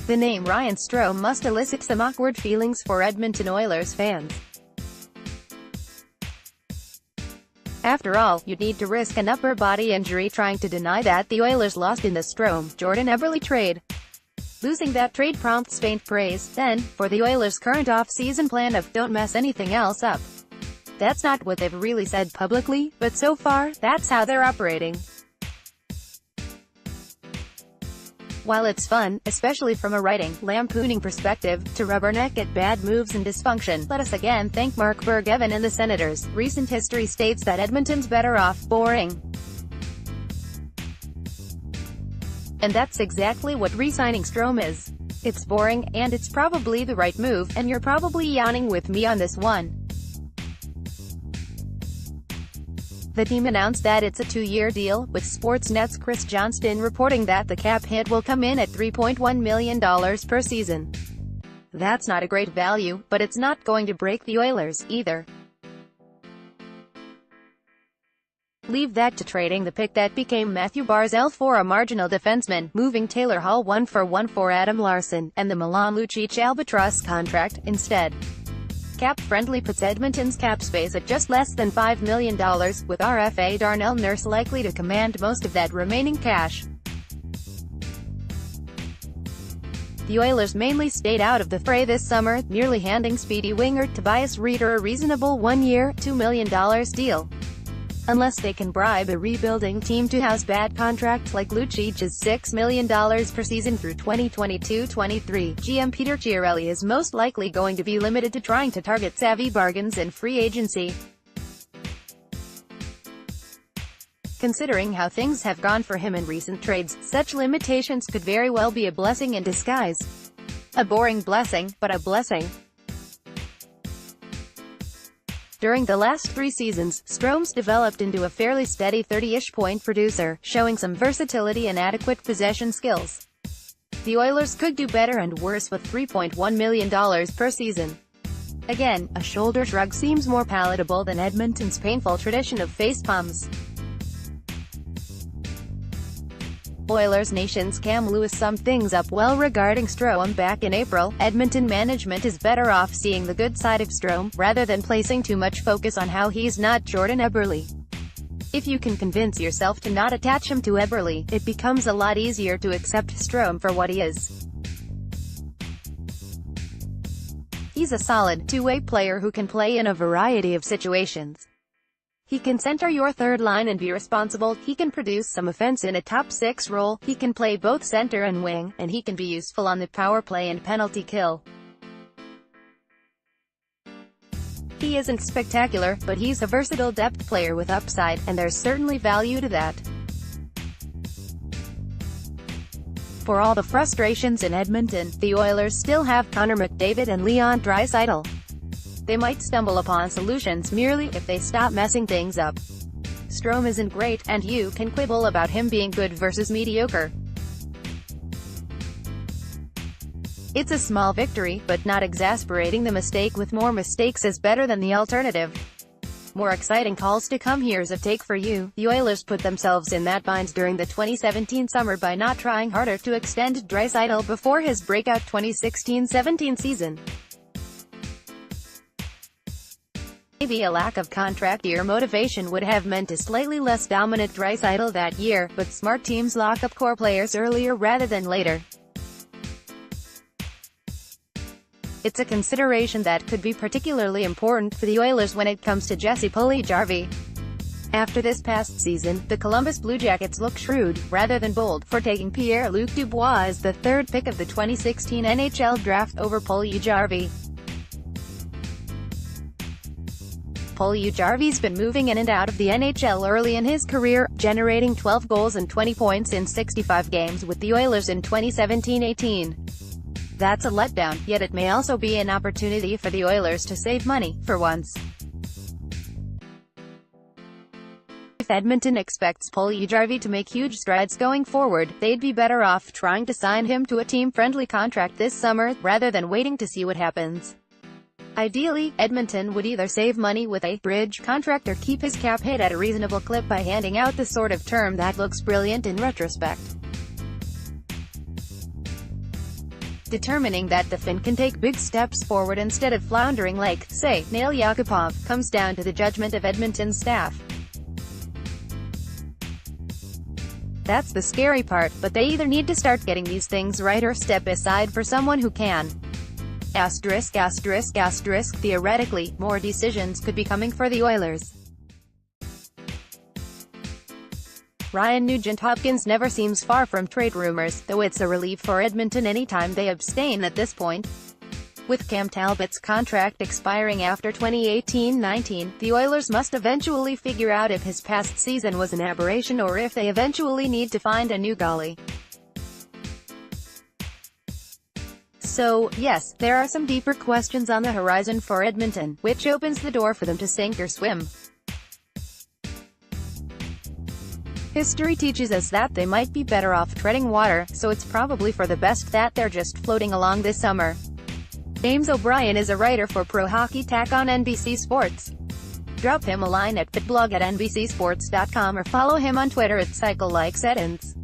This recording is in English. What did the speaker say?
The name Ryan Strome must elicit some awkward feelings for Edmonton Oilers fans. After all, you'd need to risk an upper body injury trying to deny that the Oilers lost in the Strome-Jordan Eberle trade. Losing that trade prompts faint praise, then, for the Oilers' current off-season plan of "don't mess anything else up." That's not what they've really said publicly, but so far, that's how they're operating. While it's fun, especially from a writing, lampooning perspective, to rubberneck at bad moves and dysfunction, let us again thank Mark Bergevin and the Senators. Recent history states that Edmonton's better off boring. And that's exactly what re-signing Strome is. It's boring, and it's probably the right move, and you're probably yawning with me on this one. The team announced that it's a 2-year deal, with Sportsnet's Chris Johnston reporting that the cap hit will come in at $3.1 million per season. That's not a great value, but it's not going to break the Oilers, either. Leave that to trading the pick that became Matthew Barzal for a marginal defenseman, moving Taylor Hall 1-for-1 for Adam Larsson, and the Milan Lucic albatross contract, instead. Cap-friendly puts Edmonton's cap space at just less than $5 million, with RFA Darnell Nurse likely to command most of that remaining cash. The Oilers mainly stayed out of the fray this summer, merely handing speedy winger Tobias Rieder a reasonable 1-year, $2 million deal. Unless they can bribe a rebuilding team to house bad contracts like Lucic's $6 million per season through 2022-23, GM Peter Chiarelli is most likely going to be limited to trying to target savvy bargains in free agency. Considering how things have gone for him in recent trades, such limitations could very well be a blessing in disguise. A boring blessing, but a blessing. During the last 3 seasons, Strome's developed into a fairly steady 30-ish point producer, showing some versatility and adequate possession skills. The Oilers could do better and worse with $3.1 million per season. Again, a shoulder shrug seems more palatable than Edmonton's painful tradition of facepalms. Oilers Nation's Cam Lewis summed things up well regarding Strome back in April. Edmonton management is better off seeing the good side of Strome, rather than placing too much focus on how he's not Jordan Eberle. If you can convince yourself to not attach him to Eberle, it becomes a lot easier to accept Strome for what he is. He's a solid, two-way player who can play in a variety of situations. He can center your third line and be responsible, he can produce some offense in a top 6 role, he can play both center and wing, and he can be useful on the power play and penalty kill. He isn't spectacular, but he's a versatile depth player with upside, and there's certainly value to that. For all the frustrations in Edmonton, the Oilers still have Connor McDavid and Leon Draisaitl. They might stumble upon solutions merely if they stop messing things up. Strome isn't great, and you can quibble about him being good versus mediocre. It's a small victory, but not exasperating. The mistake with more mistakes is better than the alternative. More exciting calls to come. Here's a take for you. The Oilers put themselves in that bind during the 2017 summer by not trying harder to extend Draisaitl before his breakout 2016-17 season. Maybe a lack of contract year motivation would have meant a slightly less dominant Draisaitl that year, but smart teams lock up core players earlier rather than later. It's a consideration that could be particularly important for the Oilers when it comes to Jesse Puljujarvi. After this past season, the Columbus Blue Jackets look shrewd, rather than bold, for taking Pierre-Luc Dubois as the 3rd pick of the 2016 NHL draft over Puljujarvi. Puljujarvi's been moving in and out of the NHL early in his career, generating 12 goals and 20 points in 65 games with the Oilers in 2017-18. That's a letdown, yet it may also be an opportunity for the Oilers to save money, for once. If Edmonton expects Puljujarvi to make huge strides going forward, they'd be better off trying to sign him to a team-friendly contract this summer, rather than waiting to see what happens. Ideally, Edmonton would either save money with a bridge contract or keep his cap hit at a reasonable clip by handing out the sort of term that looks brilliant in retrospect. Determining that the Finn can take big steps forward instead of floundering like, say, Nail Yakupov, comes down to the judgment of Edmonton's staff. That's the scary part, but they either need to start getting these things right or step aside for someone who can. Theoretically, more decisions could be coming for the Oilers. Ryan Nugent-Hopkins never seems far from trade rumors, though it's a relief for Edmonton anytime they abstain at this point. With Cam Talbot's contract expiring after 2018-19, the Oilers must eventually figure out if his past season was an aberration or if they eventually need to find a new goalie. So, yes, there are some deeper questions on the horizon for Edmonton, which opens the door for them to sink or swim. History teaches us that they might be better off treading water, so it's probably for the best that they're just floating along this summer. James O'Brien is a writer for Pro Hockey Tack on NBC Sports. Drop him a line at fitblog@nbcsports.com or follow him on Twitter at CycleLikeSettings.